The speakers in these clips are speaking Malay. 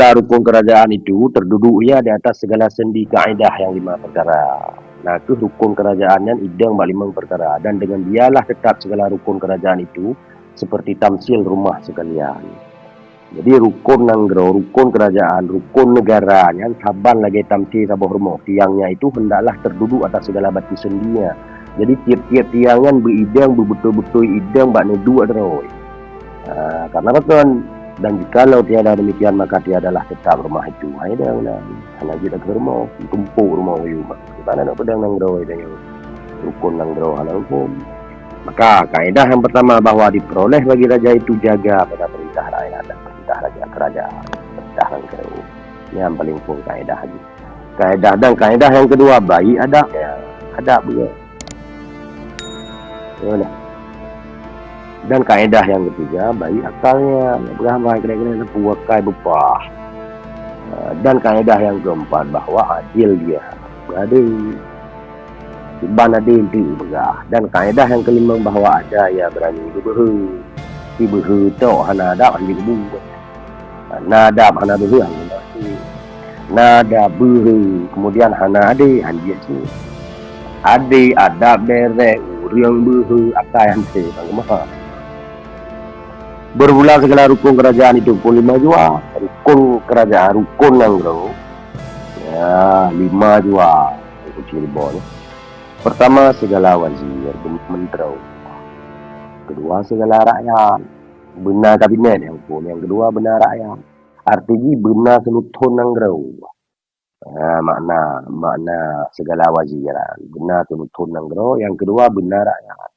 Bermula rukun kerajaan itu terduduk ia di atas segala sendi kaedah yang 5 perkara. Nah, ke rukun kerajaan yang idang 5 perkara. Dan dengan dialah tetap segala rukun kerajaan itu seperti tamsil rumah sekalian. Jadi rukun nanggro, rukun kerajaan, rukun negara yang saban lagi tamsil sabah rumah. Tiangnya itu hendaklah terduduk atas segala batu sendinya. Jadi tiap-tiap tiangan beridang, betul-betul idang, bak nedu adroy. Karena betul. Dan jikalau tiada demikian maka tiadalah tetap rumah itu. Hai dang nang. Anak kita ke rumah, tumpuk rumah wayu mak. Mana nak pedang nang draw itu rukun nang draw halal hukum. Maka kaedah yang pertama bahwa diperoleh bagi raja itu jaga pada perintah rakyat dan perintah raja kerajaan. Perintah nang draw. Ini yang paling pun kaedah lagi. Kaedah dan kaedah yang kedua baik adab. Ya, adab juga. Ya, dan kaedah yang ketiga baik akalnya, beramai kena-kena puakai bepah. Dan kaedah yang keempat bahwa adil dia, adil, tiban adil tu begah. Dan kaedah yang kelima bahwa ada ya berani beruhu, si beruhu tu hana ada andi kebu, nada hana beruhu andi masih, nada beruhu kemudian hana ade andi tu, ade adab derek, uriang beruhu akal yang tu, bagaimana? Bermula segala rukun kerajaan itu pun 5 jua. Rukun kerajaan, rukun yang bro. Ya, 5 jua. Kecil bon. Pertama segala wazir, menteri. Kedua segala rakyat. Benar kabinet yang pun. Yang kedua benar rakyat. Artinya benar senutun yang bro. Makna segala waziran. Benar senutun yang bro. Yang kedua benar rakyat.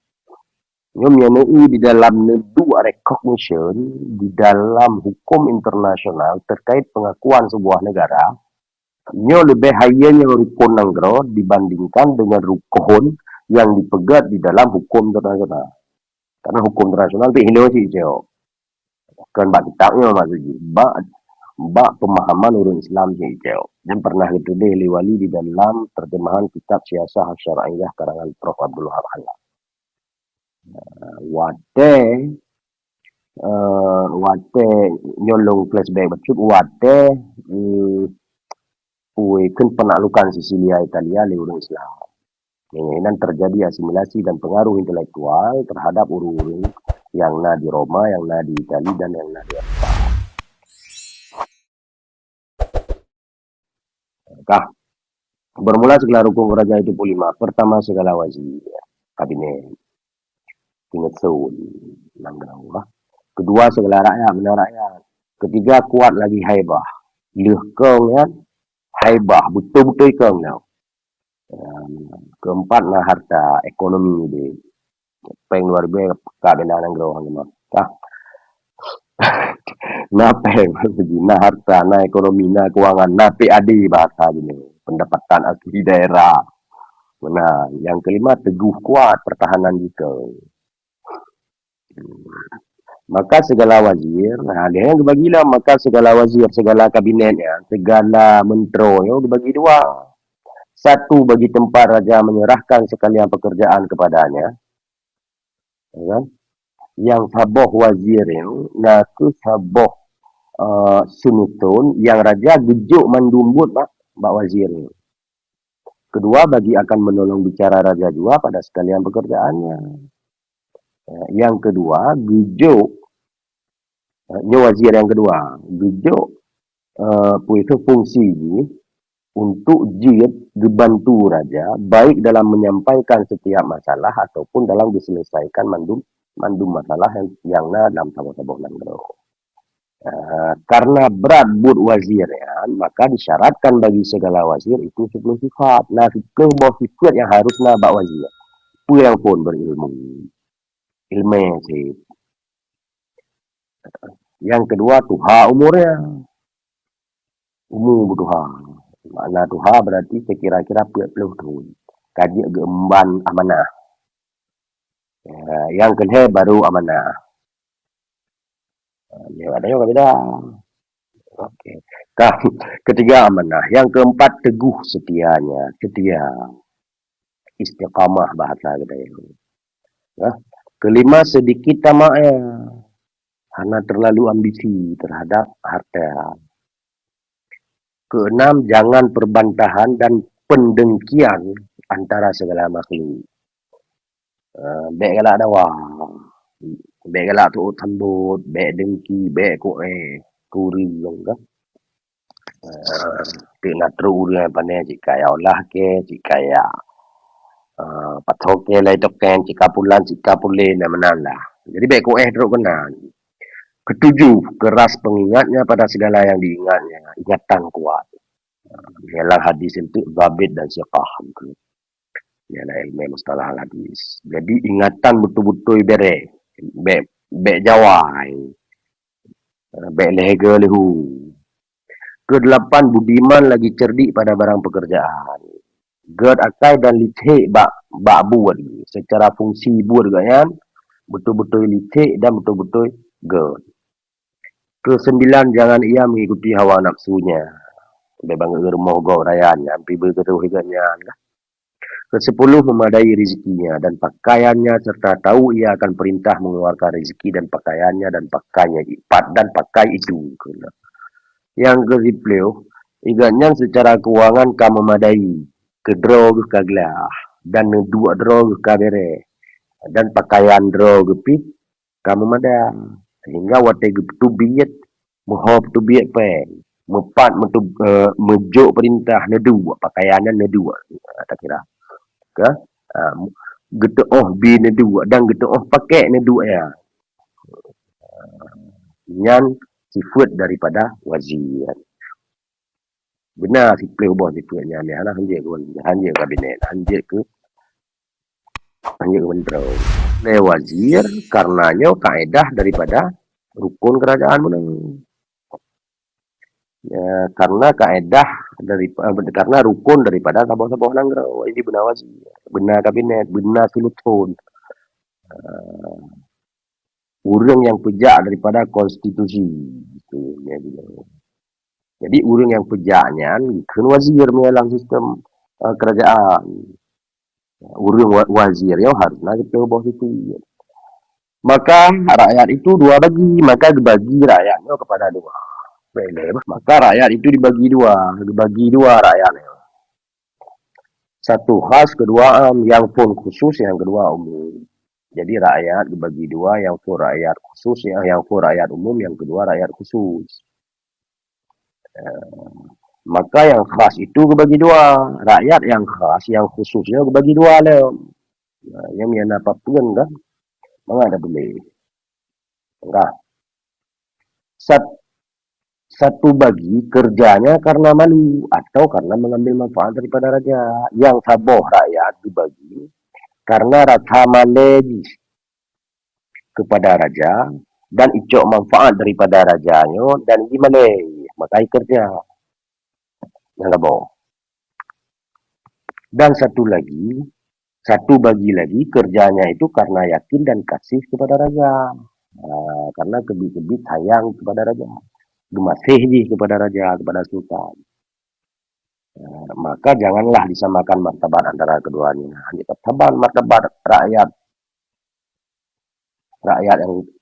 Mengenai di dalam dua recognition di dalam hukum internasional terkait pengakuan sebuah negara, nyo lebih higher rukun nanggro dibandingkan dengan rukun yang dipegat di dalam hukum internasional. Karena hukum internasional itu Indonesia jauh. Kan bak kitabnya maksudnya, bak pemahaman orang Islam jauh. Yang pernah itu wali di dalam terjemahan kitab Siasah Syar'iyah karangan Prof. Abdul Wahab. Wate nyolong flashback betul wate kan penaklukan Sisilia Italia oleh orang Islam. Dan terjadi asimilasi dan pengaruh intelektual terhadap urun-urun yang na di Roma, yang na di Italia dan yang na di Eropa. Bermula segala rukun kerajaan itu pun 5. Pertama segala wazir, kabinet. Ingat seun, kedua segala rakyat, benar rakyat. Ketiga kuat lagi haibah, lehkong ya, haibah betul-betul kong now. Keempat nah harta ekonomi di, peng luar biasa keadaan yang gerong ni mah. Nah peng, nah harta, nah ekonomi, nah keuangan, nah PAD bahasa gini, pendapatan asli daerah. Nah, yang kelima teguh kuat pertahanan kita. Maka segala wazir, dia yang dibagilah, maka segala wazir, segala kabinetnya, segala menteronya dibagi 2. Satu bagi tempat raja menyerahkan sekalian pekerjaan kepadanya. Ya, yang saboh wazir itu, naku saboh sunutun, yang raja gejuk mandumbut bak wazir itu. Kedua bagi akan menolong bicara raja juga pada sekalian pekerjaannya. Yang kedua, gujuk wazir yang kedua, gujuk itu fungsi ini untuk jid dibantu raja baik dalam menyampaikan setiap masalah ataupun dalam diselesaikan mandum masalah yang dalam sabah-sabah nanggro. Karena berat but wazir ya, maka disyaratkan bagi segala wazir itu 10 sifat. Nah, 10 sifat yang harus bak wazir. Yang pun berilmu. Ilmu sih. Yang kedua tuha umurnya. Umur bertuha. Makna tuha berarti sekira-kira 40 tahun. Kaji gemban amanah. Yang kedua baru amanah. Ada yang beda. Okey. Ketiga amanah. Yang keempat teguh setianya. Setia. Istiqamah bahasa kita itu. Kelima sedikit tamak karena terlalu ambisi terhadap harta. Keenam, jangan perbantahan dan pendengkian antara segala makhluk. Bek galak dawa. Bek galak tu sambut, bek dengki, bek ko kuri long kan. Tik nak terus urang pandai cik kaya olah ke, cik kaya pathoke lai token, cik kapulan, cik kapule na menan lah. Jadi bek ko terus kena. Ketujuh, keras pengingatnya pada segala yang diingatnya. Ingatan kuat. Ialah hadis itu zabit dan siqah. Ialah ilmu mustalah hadis. Jadi ingatan betul-betul bere. Bek jawai. Bek lehega lehu. Kedelapan, budiman lagi cerdik pada barang pekerjaan. Gerd akai dan licik bak buat. Secara fungsi buat kan. Betul-betul licik dan betul-betul gerd. Kesembilan, jangan ia mengikuti hawa nafsunya. Bebang rumah gau rayanya, ampi bergeruh higanya. Kesepuluh, memadai rezekinya dan pakaiannya serta tahu ia akan perintah mengeluarkan rezeki dan pakaiannya dan pakainya dan pakai itu. Yang ke-10, iganya secara keuangan ka memadai, kedro ke kaglah dan dua dro ke kabere dan pakaian dro ke pit ka memadai. Sehingga wate tu biet mohop tu biet pen mepat mejuk perintah nedu pakaiannya nedu tak kira ke getooh bi nedu dan getooh pakai nedu ya nyan sifat daripada wazir benar sifat ubah sifatnya ni lah hanjir kabinet hanjir ke menteri le wazir karenanya kaedah daripada rukun kerajaan menang. Ya, karena kaedah karena rukun daripada sabah-sabah nanggro ini benar wazir benar kabinet benar sulutun urang yang pejak daripada konstitusi gitu ya, jadi urang yang pejaknya kan wazir dalam sistem kerajaan urang wazir ya harusnya kita bawah itu. Maka rakyat itu dua bagi, maka dibagi rakyatnya kepada dua. Maka rakyat itu dibagi dua rakyatnya. Satu khas, kedua am, yang pun khusus, yang kedua umum. Jadi rakyat dibagi dua, yang pun rakyat khusus, yang pun rakyat umum, yang kedua rakyat khusus. Maka yang khas itu dibagi dua, rakyat yang khas, yang khususnya dibagi dua lah. Yang yang apa pun kan, mana ada boleh. Enggak. Satu bagi kerjanya karena malu atau karena mengambil manfaat daripada raja. Yang saboh rakyat dibagi karena rasa malu kepada raja dan icok manfaat daripada rajanya dan gimana makai kerja. Yang saboh. Dan satu bagi lagi kerjanya itu karena yakin dan kasih kepada raja. Karena kebit-kebit sayang kepada raja. Gemasih kepada raja, kepada sultan. Maka janganlah disamakan martabat antara keduanya. Hanya martabat rakyat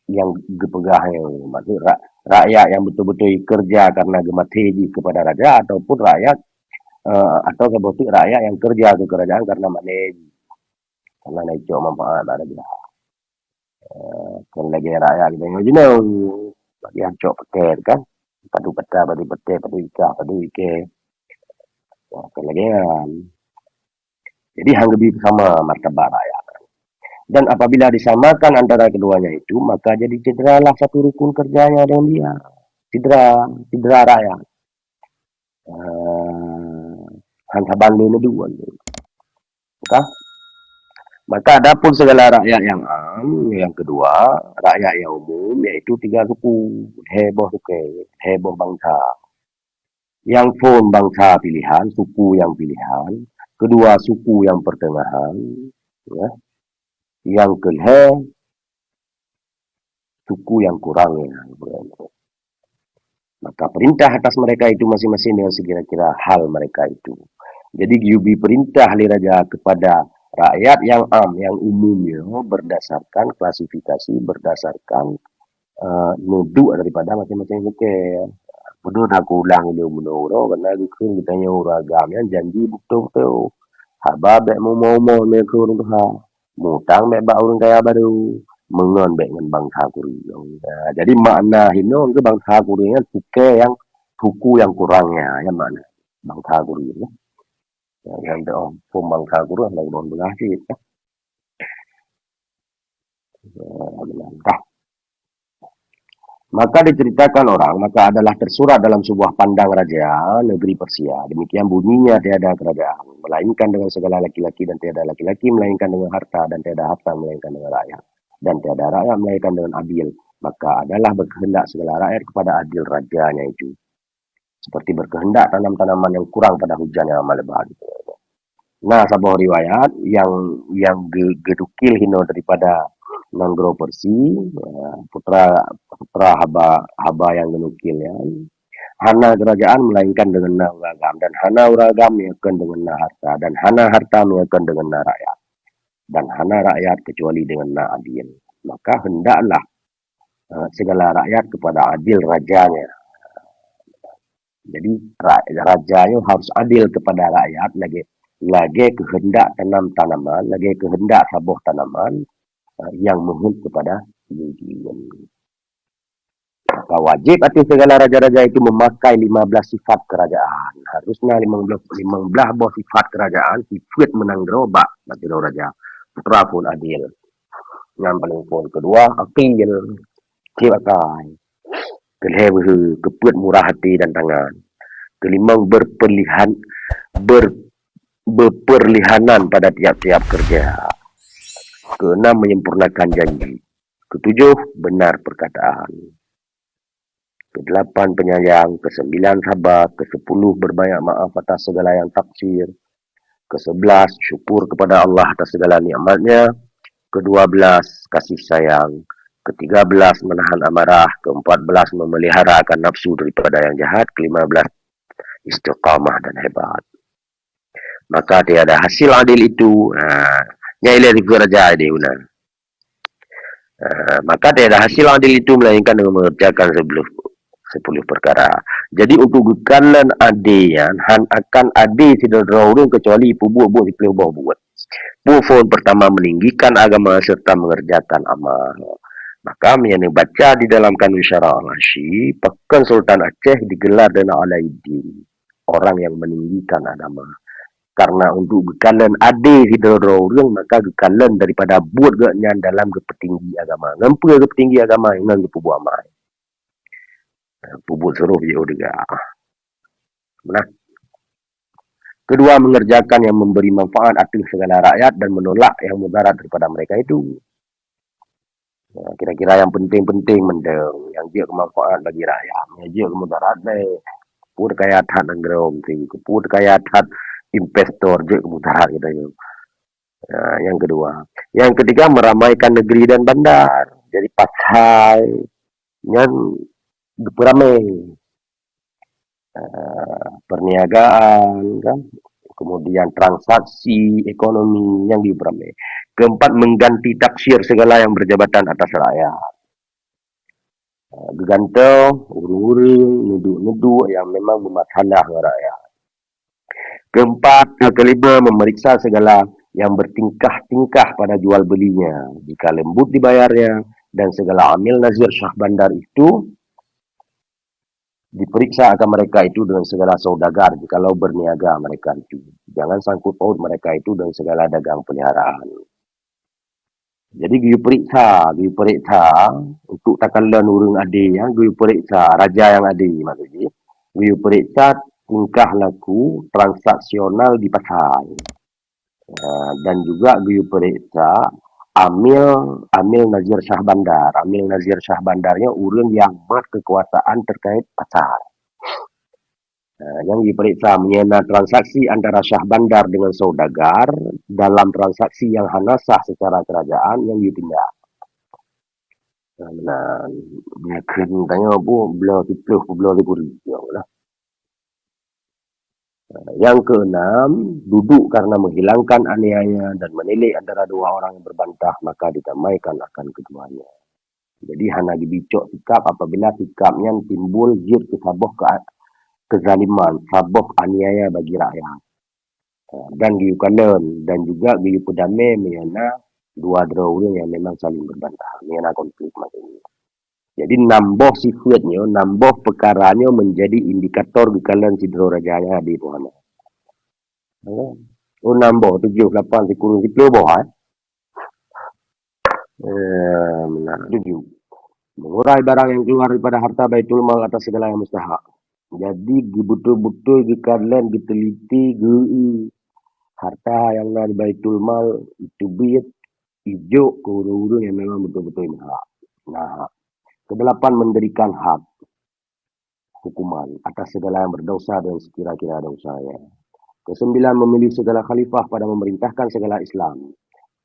yang gepegahnya. Maksudnya rakyat yang betul-betul kerja karena gemasih kepada raja ataupun rakyat atau kebetulan rakyat yang kerja ke kerajaan karena manage. Karena naik manfaat ada dia. Kan lagi rakyat kita yang bagi yang cok pakai kan. Padu peta, padu pete, padu ika, padu ike. Kan lagi kan. Jadi hang lebih sama martabat rakyat. Dan apabila disamakan antara keduanya itu, maka jadi cederalah satu rukun kerjanya dengan dia. Cedera rakyat. Hang banding dua. Maka adapun segala rakyat yang yang kedua, rakyat yang umum, yaitu tiga suku, heboh suku, heboh bangsa. Yang pun bangsa pilihan, suku yang pilihan, kedua suku yang pertengahan, ya. Yang kelima, suku yang kurang. Ya. Maka perintah atas mereka itu masing-masing dengan sekira-kira hal mereka itu. Jadi diubi perintah oleh raja kepada rakyat yang yang umumnya berdasarkan klasifikasi, berdasarkan nuduk daripada masing-masing suku. Betul aku ulang ini menurut karena itu kita tanya uragam yang janji betul-betul. Haba bek mau mereka orang tu ha. Mutang bek bak orang kaya baru. Mengon bek dengan bangsa kuri. Jadi makna hino ke bangsa kuri kan suke yang suku yang kurangnya. Yang mana bangsa kuri. Ya. Yang tu pun bangsa kuri yang don berhasil. Ya. Maka diceritakan orang, maka adalah tersurat dalam sebuah pandang raja negeri Persia. Demikian bunyinya tiada kerajaan, melainkan dengan segala laki-laki dan tiada laki-laki, melainkan dengan harta dan tiada harta, melainkan dengan rakyat. Dan tiada rakyat, melainkan dengan adil. Maka adalah berkehendak segala rakyat kepada adil rajanya itu. Seperti berkehendak tanam-tanaman yang kurang pada hujan yang amat lebat. Nah, sebuah riwayat yang gedukil hino daripada Nanggro Persi, putra putra haba yang genukil ya. Hana kerajaan melainkan dengan na uragam dan hana uragam melainkan dengan na harta dan hana harta melainkan dengan na rakyat dan hana rakyat kecuali dengan na adil. Maka hendaklah segala rakyat kepada adil rajanya. Jadi rajanya harus adil kepada rakyat lagi kehendak tanam tanaman, lagi kehendak sabuh tanaman yang mohon kepada Yudian. Maka wajib atas segala raja-raja itu memakai 15 sifat kerajaan. Harusnya 15 buah sifat kerajaan, sifat menang gerobak bagi raja. Putra pun adil. Yang paling pun kedua, akil, kiwakai. Kelihatan, keput murah hati dan tangan. Kelima, berperlihanan pada tiap-tiap kerja. Keenam, menyempurnakan janji. Ketujuh, benar perkataan. Kedelapan, penyayang. Kesembilan, sabar. Kesepuluh, berbanyak maaf atas segala yang taksir. Kesebelas, syukur kepada Allah atas segala nikmatnya. Kedua belas, kasih sayang. Ketiga belas, menahan amarah. Keempat belas, memelihara akan nafsu daripada yang jahat. Kelima belas, istiqamah dan hebat. Maka tiada hasil adil itu. Nyailah di kerajaan dia benar. Maka tiada hasil adil itu melainkan dengan mengerjakan 10 perkara. Jadi untuk gekalan adian han akan adi tidak orang kecuali ibu buat dipilih buat. Pufon pertama meninggikan agama serta mengerjakan amal. Maka yang baca di dalam kanun syara al-Asyi, Pekan Sultan Aceh digelar dengan Alaidin, orang yang meninggikan agama. Karena untuk gekalan adi tidak orang maka gekalan daripada buat gaknya dalam kepetinggi agama. Ngampu kepetinggi agama yang buat amal. Pupuk suruh dia juga. Nah, kedua mengerjakan yang memberi manfaat atas segala rakyat dan menolak yang mudarat daripada mereka itu. Kira-kira yang penting-penting mendeng, yang dia kemanfaat bagi rakyat, yang dia kemudarat pur kaya tat ngerong sing, pur kaya tat investor je kemudarat kita itu. Yang kedua, yang ketiga meramaikan negeri dan bandar. Jadi pasai yang beramai perniagaan kan, kemudian transaksi ekonomi yang diberamai. Keempat, mengganti taksir segala yang berjabatan atas rakyat. Gegantau, urung-urung, nuduk-nuduk yang memang bermasalah dengan rakyat. Keempat, kelima, memeriksa segala yang bertingkah-tingkah pada jual belinya. Jika lembut dibayarnya dan segala amil nazir syah bandar itu diperiksa akan mereka itu dengan segala saudagar jikalau berniaga mereka itu. Jangan sangkut paut mereka itu dengan segala dagang peliharaan. Jadi giu periksa untuk takalan urang ade yang giu periksa raja yang ade maksudnya. Giu periksa tingkah laku transaksional di pasar. Dan juga giu periksa amil nazir syah bandar. Amil nazir syah bandarnya urang yang berkekuasaan terkait pasar. Yang diperiksa menyena transaksi antara syah bandar dengan saudagar dalam transaksi yang hanasah secara kerajaan yang ditindak. Nah, dia kena tanya apa, belah tipluh, belah diburi. Yang keenam, duduk karena menghilangkan aniaya dan menilik antara dua orang yang berbantah, maka ditamaikan akan keduanya. Jadi hana dibicok sikap apabila sikapnya timbul jir kesaboh kezaliman, saboh aniaya bagi rakyat. Dan giyu kalen dan juga giyu pedame meyana dua drawnya yang memang saling berbantah. Meyana konflik macam ini. Jadi nambah sifatnya, nambah perkaranya menjadi indikator di kalian sidro rajanya di Tuhan. Oh nambah 7, 8, 10, 10 bawah. Benar 7. Mengurai barang yang keluar daripada harta baitul mal atas segala yang mustahak. Jadi betul-betul di kalian diteliti harta yang dari baitul mal itu biat hijau ke urut yang memang betul-betul hak. Nah, kedelapan mendirikan hak hukuman atas segala yang berdosa dan sekira-kira dosanya. Kesembilan memilih segala khalifah pada memerintahkan segala Islam.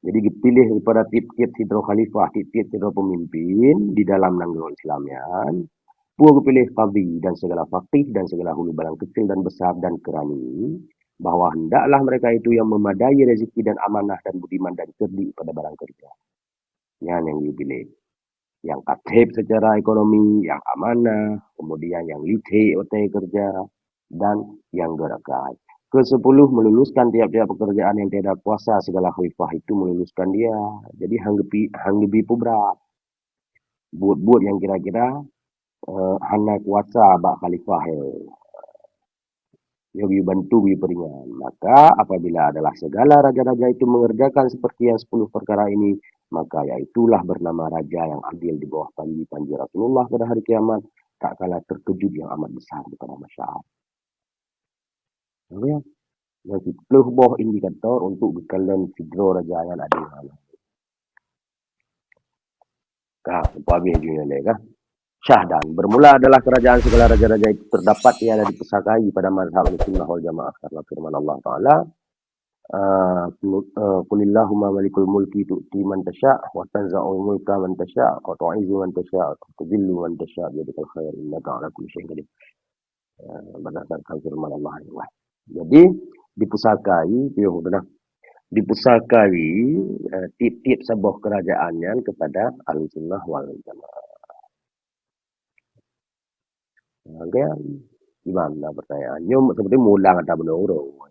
Jadi dipilih daripada tiap-tiap sidro khalifah, tiap-tiap sidro pemimpin di dalam nanggul Islamian. Puan pilih qadhi dan segala faqih dan segala hulu balang kecil dan besar dan kerani. Bahawa hendaklah mereka itu yang memadai rezeki dan amanah dan budiman dan cerdik pada barang kerja. Yang dipilih. Yang aktif secara ekonomi, yang amanah, kemudian yang liti otai kerja, dan yang gerakai. Ke-10 meluluskan tiap-tiap pekerjaan yang tidak kuasa segala khalifah itu meluluskan dia. Jadi hanggebi berat. Buat-buat yang kira-kira hana kuasa bak khalifah yogi bantu bi peringan. Maka apabila adalah segala raja-raja itu mengerjakan seperti yang 10 perkara ini, maka yaitulah bernama raja yang adil di bawah panji Rasulullah pada hari kiamat, tak kalah terkejut yang amat besar kepada masyarakat. Ya, yang 10 buah indikator untuk kalian sidro raja yang adil. Kah, habis dunia ni kah? Syahdan. Bermula adalah kerajaan segala raja-raja itu terdapat ia ada dipusakai pada mazhab Ahlussunnah wal Jamaah karena firman Allah Taala Qulillahumma malikul mulki tu'ti man tasha' wa tanza'ul mulka man tasha' wa tu'izzu man tasha' wa tudhillu man tasha' biyadikal khair innaka 'ala kulli syai'in qadir. Berdasarkan firman Allah. Jadi dipusakai dipusakai tip-tip sebuah kerajaannya kepada Ahlussunnah wal Jamaah. Kan gimana pertanyaannya seperti mulang atau menurut